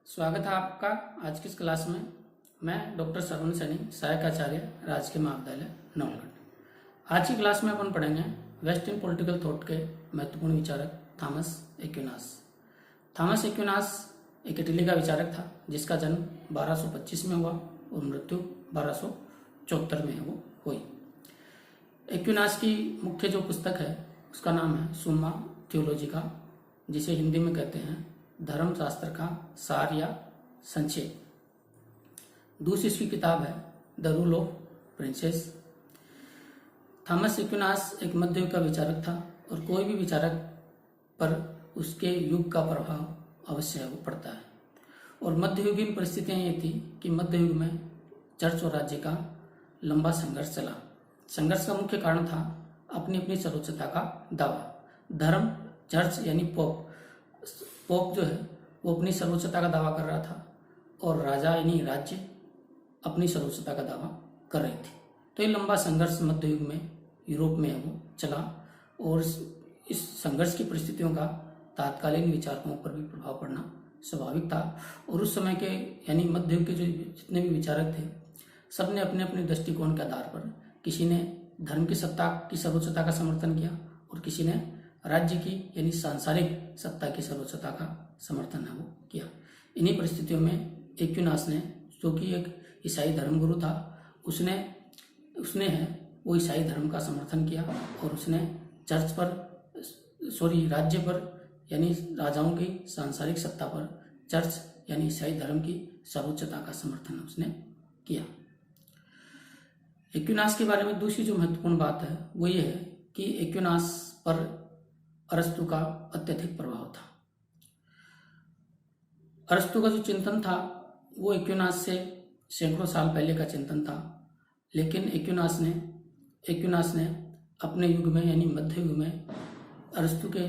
स्वागत है आपका आज की इस क्लास में। मैं डॉक्टर श्रवण सैनी, सहायक आचार्य, राजकीय महाविद्यालय नौलगढ़। आज की क्लास में अपन पढ़ेंगे वेस्ट इन पॉलिटिकल थॉट के महत्वपूर्ण विचारक थॉमस एक्विनास। थॉमस एक्विनास एक इटली का विचारक था जिसका जन्म 1225 में हुआ और मृत्यु 1274 में वो हुई। एक्विनास की मुख्य जो पुस्तक है उसका नाम है सुम्मा थियोलॉजिका, जिसे हिंदी में कहते हैं धर्म शास्त्र का सार या संक्षेप। दूसरी इसकी किताब है the rule of princess. Thomas Aquinas एक मध्य युग का विचारक था और कोई भी विचारक पर उसके युग का प्रभाव अवश्य वो पड़ता है। और मध्ययुगीन परिस्थितियां ये थी कि मध्य युग में चर्च और राज्य का लंबा संघर्ष चला। संघर्ष का मुख्य कारण था अपनी अपनी सर्वोच्चता का दावा। धर्म, चर्च यानी पोप जो है वो अपनी सर्वोच्चता का दावा कर रहा था और राजा यानी राज्य अपनी सर्वोच्चता का दावा कर रही थी। तो ये लंबा संघर्ष मध्य युग में यूरोप में वो चला और इस संघर्ष की परिस्थितियों का तात्कालीन विचारकों पर भी प्रभाव पड़ना स्वाभाविक था। और उस समय के यानी मध्य युग के जो जितने भी विचारक थे सबने अपने अपने दृष्टिकोण के आधार पर किसी ने धर्म की सत्ता की सर्वोच्चता का समर्थन किया और किसी ने राज्य की यानी सांसारिक सत्ता की सर्वोच्चता का समर्थन है वो किया। इन्हीं परिस्थितियों में एक्विनास ने, जो कि एक ईसाई धर्मगुरु था, उसने वो ईसाई धर्म का समर्थन किया और उसने राज्य पर यानी राजाओं की सांसारिक सत्ता पर चर्च यानी ईसाई धर्म की सर्वोच्चता का समर्थन उसने किया। एक्विनास के बारे में दूसरी जो महत्वपूर्ण बात है वो ये है कि एक्विनास पर अरस्तु का अत्यधिक प्रभाव था। अरस्तु का जो चिंतन था वो एक्विनास से सैकड़ों साल पहले का चिंतन था, लेकिन एक्विनास ने अपने युग में यानी मध्य युग में अरस्तु के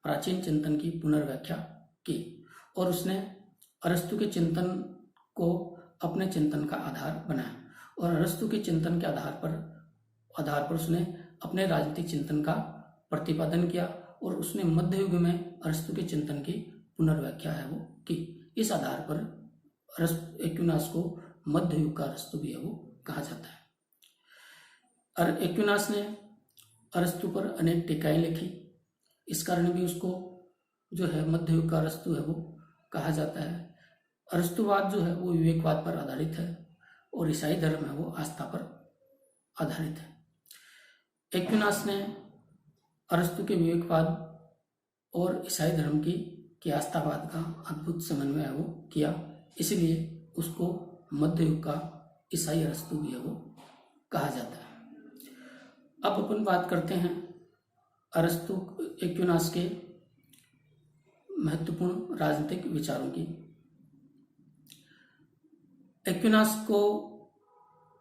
प्राचीन चिंतन की पुनर्व्याख्या की और उसने अरस्तु के चिंतन को अपने चिंतन का आधार बनाया और अरस्तु के चिंतन के आधार पर उसने अपने राजनीतिक चिंतन का प्रतिपादन किया और उसने मध्य युग में अरस्तु के चिंतन की पुनर्व्याख्या है वो की। इस आधार पर एक्विनास को मध्य युग का अरस्तु भी है वो कहा जाता है। और एक्विनास ने अरस्तु पर अनेक टीकाएं लिखी, इस कारण भी उसको जो है मध्य युग का अरस्तु है वो कहा जाता है। अरस्तुवाद जो है वो विवेकवाद पर आधारित है और ईसाई धर्म है वो आस्था पर आधारित है। एक्विनास ने अरस्तु के विवेकवाद और ईसाई धर्म की आस्थावाद का अद्भुत समन्वय है वो किया, इसलिए उसको मध्य युग का ईसाई अरस्तु भी है वो कहा जाता है। अब अपन बात करते हैं अरस्तु एक्विनास के महत्वपूर्ण राजनीतिक विचारों की। एक्विनास को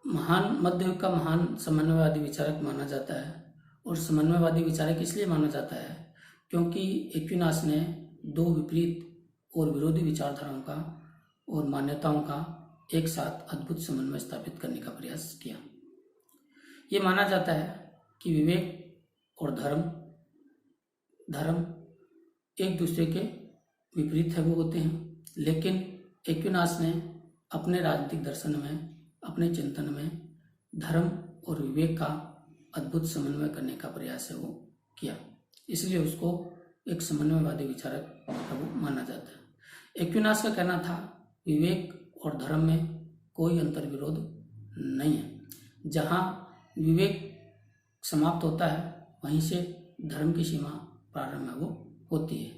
मध्य युग का महान समन्वयवादी विचारक माना जाता है और समन्वयवादी विचारक इसलिए माना जाता है क्योंकि एक्विनास ने दो विपरीत और विरोधी विचारधाराओं का और मान्यताओं का एक साथ अद्भुत समन्वय स्थापित करने का प्रयास किया। ये माना जाता है कि विवेक और धर्म एक दूसरे के विपरीत है वो होते हैं, लेकिन एक्विनास ने अपने राजनीतिक दर्शन में, अपने चिंतन में धर्म और विवेक का अद्भुत समन्वय करने का प्रयास है वो किया, इसलिए उसको एक समन्वयवादी विचारक वो माना जाता है। एक्विनास का कहना था विवेक और धर्म में कोई अंतर विरोध नहीं है। जहाँ विवेक समाप्त होता है वहीं से धर्म की सीमा प्रारंभ है वो होती है।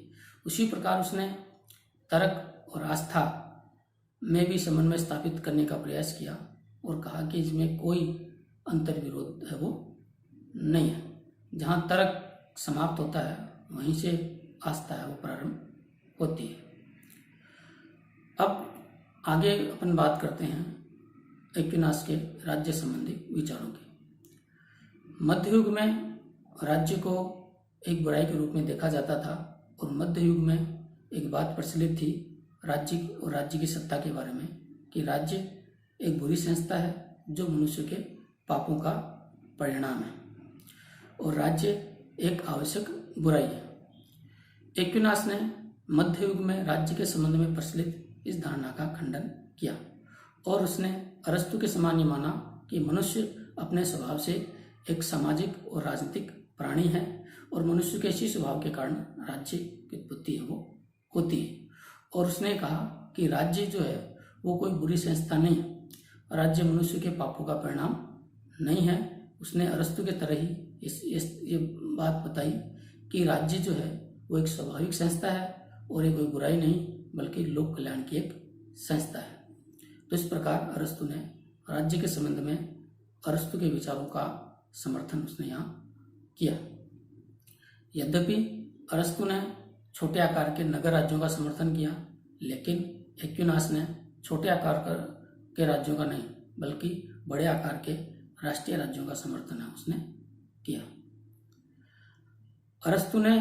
उसी प्रकार उसने तर्क और आस्था में भी समन्वय स्थापित करने का प्रयास किया और कहा कि इसमें कोई अंतर विरोध है वो नहीं है। जहाँ तर्क समाप्त होता है वहीं से आस्था है वो प्रारंभ होती है। अब आगे अपन बात करते हैं एक्विनास के राज्य संबंधी विचारों की। मध्य युग में राज्य को एक बुराई के रूप में देखा जाता था और मध्य युग में एक बात प्रचलित थी राज्य और राज्य की सत्ता के बारे में कि राज्य एक बुरी संस्था है जो मनुष्य के पापों का परिणाम है और राज्य एक आवश्यक बुराई है। एक्विनास ने मध्य युग में राज्य के संबंध में प्रचलित इस धारणा का खंडन किया और उसने अरस्तु के समान ये माना कि मनुष्य अपने स्वभाव से एक सामाजिक और राजनीतिक प्राणी है और मनुष्य के इसी स्वभाव के कारण राज्य की उत्पत्ति है वो होती है। और उसने कहा कि राज्य जो है वो कोई बुरी संस्था नहीं, राज्य मनुष्य के पापों का परिणाम नहीं है। उसने अरस्तु के तरह ही ये बात बताई कि राज्य जो है वो एक स्वाभाविक संस्था है और ये कोई बुराई नहीं बल्कि लोक कल्याण की एक संस्था है। तो इस प्रकार अरस्तु ने राज्य के संबंध में अरस्तु के विचारों का समर्थन उसने यहाँ किया। यद्यपि अरस्तु ने छोटे आकार के नगर राज्यों का समर्थन किया, लेकिन एक्विनास ने छोटे आकार के राज्यों का नहीं बल्कि बड़े आकार के राष्ट्रीय राज्यों का समर्थन है उसने किया। अरस्तु ने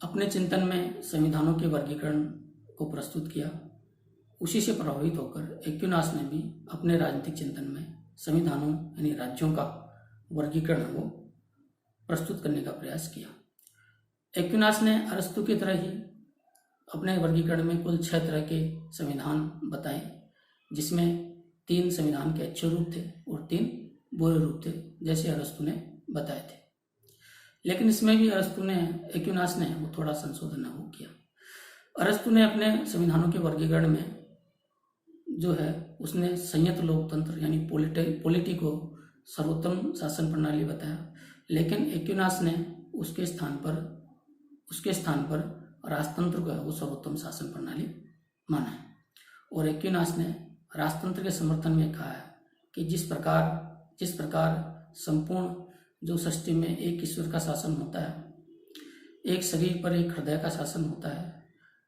अपने चिंतन में संविधानों के वर्गीकरण को प्रस्तुत किया। उसी से प्रभावित होकर एक्विनास ने भी अपने राजनीतिक चिंतन में संविधानों यानी राज्यों का वर्गीकरण वो प्रस्तुत करने का प्रयास किया। एक्विनास ने अरस्तु की तरह ही अपने वर्गीकरण में कुल 6 तरह के संविधान बताए, जिसमें 3 संविधान के अच्छे रूप थे और 3 बुरे रूप थे, जैसे अरस्तु ने बताए थे। लेकिन इसमें भी एक्विनास ने वो थोड़ा संशोधन वो किया। अरस्तु ने अपने संविधानों के वर्गीकरण में जो है उसने संयत लोकतंत्र यानी पॉलिटी को सर्वोत्तम शासन प्रणाली बताया, लेकिन एक्विनास ने उसके स्थान पर राजतंत्र को है वो सर्वोत्तम शासन प्रणाली माना है। और एक्विनास ने राजतंत्र के समर्थन में कहा है कि जिस प्रकार संपूर्ण जो सृष्टि में एक ईश्वर का शासन होता है, एक शरीर पर एक हृदय का शासन होता है,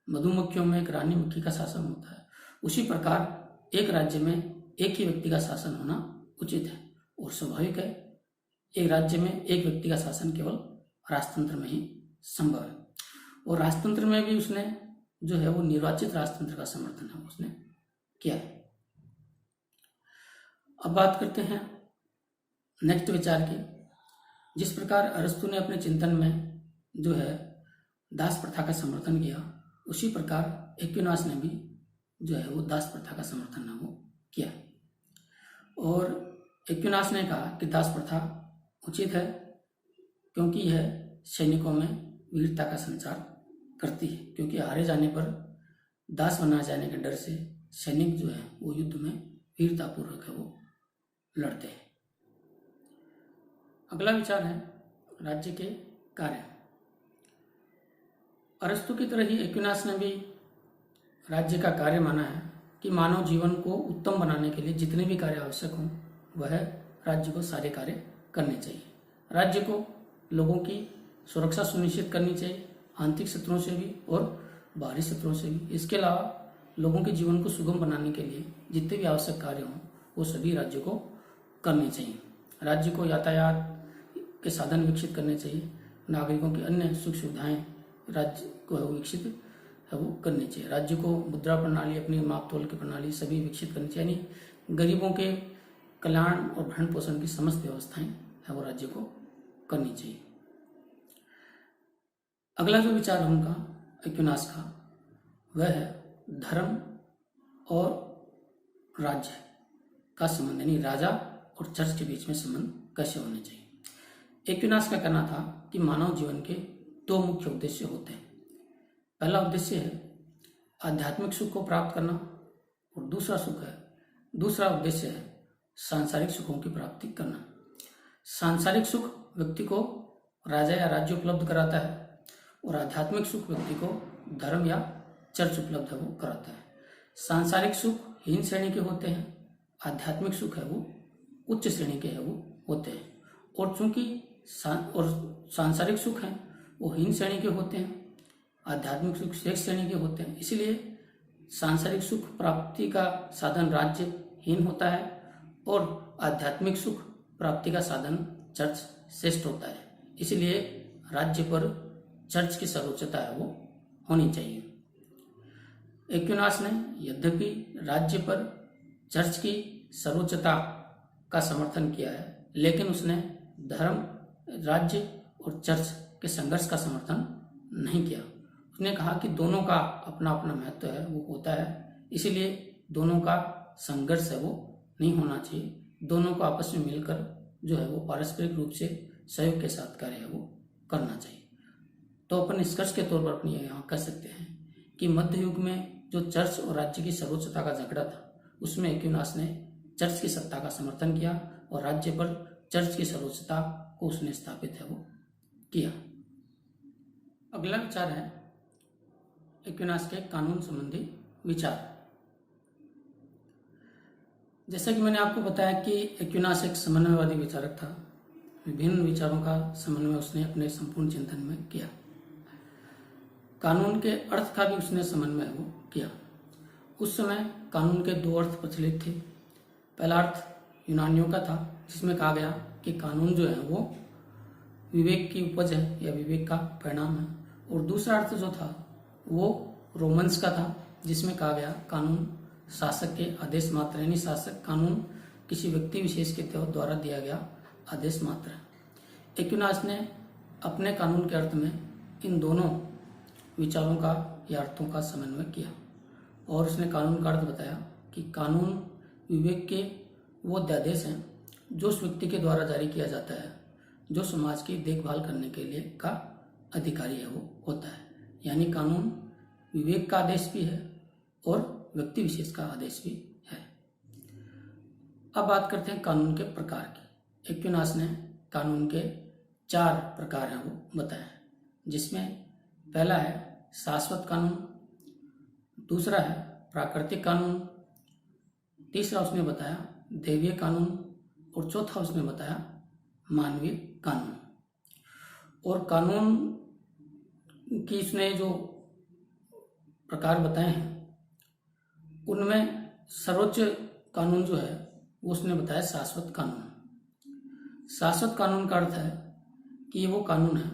मधुमक्खियों में एक रानी मक्खी का शासन होता है, उसी प्रकार एक राज्य में एक ही व्यक्ति का शासन होना उचित है और स्वाभाविक है। एक राज्य में एक व्यक्ति का शासन केवल राजतंत्र में ही संभव है। और राजतंत्र में भी उसने जो है वो निर्वाचित राजतंत्र का समर्थन है उसने किया है। अब बात करते हैं नेक्स्ट विचार की। जिस प्रकार अरस्तु ने अपने चिंतन में जो है दास प्रथा का समर्थन किया, उसी प्रकार एक्विनास ने भी जो है वो दास प्रथा का समर्थन है वो किया। और एक्विनास ने कहा कि दास प्रथा उचित है क्योंकि यह सैनिकों में वीरता का संचार करती है, क्योंकि हारे जाने पर दास बनाए जाने के डर से सैनिक जो है वो युद्ध में वीरतापूर्वक है वो लड़ते हैं। अगला विचार है राज्य के कार्य। अरस्तु की तरह ही एक्विनास ने भी राज्य का कार्य माना है कि मानव जीवन को उत्तम बनाने के लिए जितने भी कार्य आवश्यक हों वह राज्य को सारे कार्य करने चाहिए। राज्य को लोगों की सुरक्षा सुनिश्चित करनी चाहिए, आंतरिक शत्रुओं से भी और बाहरी शत्रुओं से भी। इसके अलावा लोगों के जीवन को सुगम बनाने के लिए जितने भी आवश्यक कार्य हों वो सभी राज्य को करने चाहिए। राज्य को यातायात के साधन विकसित करने चाहिए, नागरिकों की अन्य सुख सुविधाएं राज्य को विकसित है वो करनी चाहिए। राज्य को मुद्रा प्रणाली, अपनी माप तोल की प्रणाली सभी विकसित करनी चाहिए, यानी गरीबों के कल्याण और भरण पोषण की समस्त व्यवस्थाएं है वो राज्य को करनी चाहिए। अगला जो विचार है उनका एक्विनास का वह है धर्म और राज्य का संबंध, यानी राजा और चर्च के बीच में संबंध कैसे होने चाहिए। एक्विनास का कहना था कि मानव जीवन के 2 मुख्य उद्देश्य होते हैं। पहला उद्देश्य है आध्यात्मिक सुख को प्राप्त करना और दूसरा उद्देश्य है सांसारिक सुखों की प्राप्ति करना। सांसारिक सुख व्यक्ति को राजा या राज्य उपलब्ध कराता है और आध्यात्मिक सुख व्यक्ति को धर्म या चर्च उपलब्ध है वो कराता है। सांसारिक सुख हीन श्रेणी के होते हैं, आध्यात्मिक सुख है वो उच्च श्रेणी के है वो होते हैं। और चूंकि सांसारिक सुख है वो हीन श्रेणी के होते हैं, आध्यात्मिक सुख श्रेष्ठ श्रेणी के होते हैं, इसलिए सांसारिक सुख प्राप्ति का साधन राज्य हीन होता है और आध्यात्मिक सुख प्राप्ति का साधन चर्च श्रेष्ठ होता है। इसलिए राज्य पर चर्च की सर्वोच्चता है वो होनी चाहिए। एक्विनास ने यद्यपि राज्य पर चर्च की सर्वोच्चता का समर्थन किया है, लेकिन उसने धर्म, राज्य और चर्च के संघर्ष का समर्थन नहीं किया। उसने कहा कि दोनों का अपना अपना महत्व है वो होता है, इसीलिए दोनों का संघर्ष है वो नहीं होना चाहिए। दोनों को आपस में मिलकर जो है वो पारस्परिक रूप से सहयोग के साथ कार्य है वो करना चाहिए। तो अपन निष्कर्ष के तौर पर अपनी यहाँ कह सकते हैं कि मध्य युग में जो चर्च और राज्य की सर्वोच्चता का झगड़ा था, उसमें एक्विनास ने चर्च की सत्ता का समर्थन किया और राज्य पर चर्च की सर्वोच्चता को उसने स्थापित है वो किया। अगला विचार है एक्विनास के कानून संबंधी विचार। जैसा कि मैंने आपको बताया कि एक्विनास एक समन्वयवादी विचारक था। विभिन्न विचारों का समन्वय उसने अपने संपूर्ण चिंतन में किया। कानून के अर्थ का भी उसने समन्वय वो किया। उस समय कानून के दो अर्थ प्रचलित थे। पहला अर्थ यूनानियों का था, जिसमें कहा गया कि कानून जो है वो विवेक की उपज है या विवेक का परिणाम है। और दूसरा अर्थ जो था वो रोमन्स का था, जिसमें कहा गया कानून शासक के आदेश मात्र, यानी शासक कानून किसी व्यक्ति विशेष के द्वारा दिया गया आदेश मात्र है। एक्विनास ने अपने कानून के अर्थ में इन दोनों विचारों का या अर्थों का समन्वय किया और उसने कानून का अर्थ बताया कि कानून विवेक के वो अध्यादेश हैं जो उस व्यक्ति के द्वारा जारी किया जाता है जो समाज की देखभाल करने के लिए का अधिकारी है वो होता है। यानी कानून विवेक का आदेश भी है और व्यक्ति विशेष का आदेश भी है। अब बात करते हैं कानून के प्रकार की। एक्विनास ने कानून के 4 प्रकार हैं वो बताए, जिसमें पहला है शाश्वत कानून, दूसरा है प्राकृतिक कानून, तीसरा उसने बताया दैवीय कानून और चौथा उसने बताया मानवीय कानून। और कानून की उसने जो प्रकार बताए हैं उनमें सर्वोच्च कानून जो है वो उसने बताया शाश्वत कानून। शाश्वत कानून का अर्थ है कि ये वो कानून है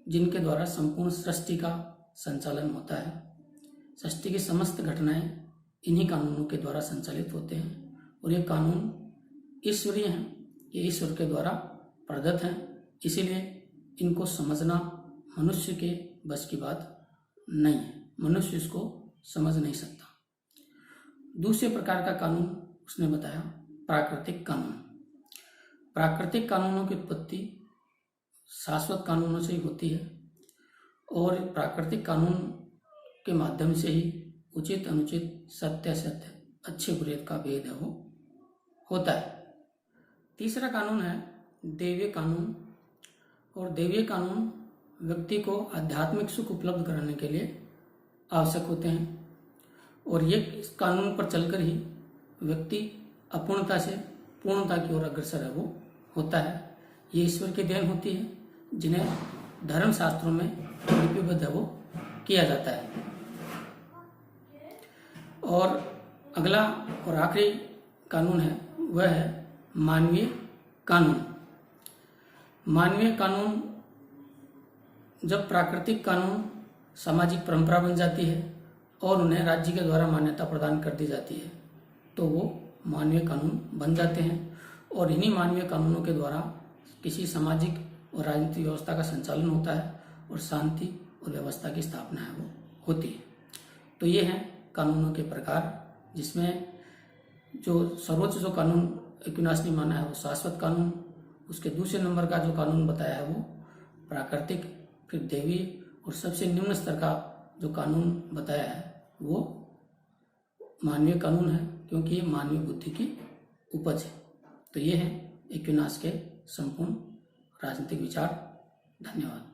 जिनके द्वारा संपूर्ण सृष्टि का संचालन होता है। सृष्टि की समस्त घटनाएं इन्हीं कानूनों के द्वारा संचालित होते हैं और ये कानून ईश्वरीय हैं, ये ईश्वर के द्वारा प्रदत्त हैं। इसीलिए इनको समझना मनुष्य के बस की बात नहीं है, मनुष्य इसको समझ नहीं सकता। दूसरे प्रकार का कानून उसने बताया प्राकृतिक कानून। प्राकृतिक कानूनों की उत्पत्ति शाश्वत कानूनों से ही होती है और प्राकृतिक कानून के माध्यम से ही उचित अनुचित सत्य असत्य अच्छे बुरे का भेद है वो होता है। तीसरा कानून है दैवीय कानून। और दैवीय कानून व्यक्ति को आध्यात्मिक सुख उपलब्ध कराने के लिए आवश्यक होते हैं और ये इस कानून पर चलकर ही व्यक्ति अपूर्णता से पूर्णता की ओर अग्रसर है वो होता है। ये ईश्वर की देन होती है जिन्हें धर्म शास्त्रों में लिपिबद्ध है वो किया जाता है। और अगला और आखिरी कानून है वह है मानवीय कानून। मानवीय कानून जब प्राकृतिक कानून सामाजिक परंपरा बन जाती है और उन्हें राज्य के द्वारा मान्यता प्रदान कर दी जाती है तो वो मानवीय कानून बन जाते हैं और इन्हीं मानवीय कानूनों के द्वारा किसी सामाजिक और राजनीतिक व्यवस्था का संचालन होता है और शांति और व्यवस्था की स्थापना है वो होती है। तो ये हैं कानूनों के प्रकार, जिसमें जो सर्वोच्च जो कानून एक्विनास ने माना है वो शाश्वत कानून, उसके दूसरे नंबर का जो कानून बताया है वो प्राकृतिक, फिर दैवीय और सबसे निम्न स्तर का जो कानून बताया है वो मानवीय कानून है, क्योंकि ये मानवीय बुद्धि की उपज है। तो ये है एक्विनास के संपूर्ण राजनीतिक विचार। धन्यवाद।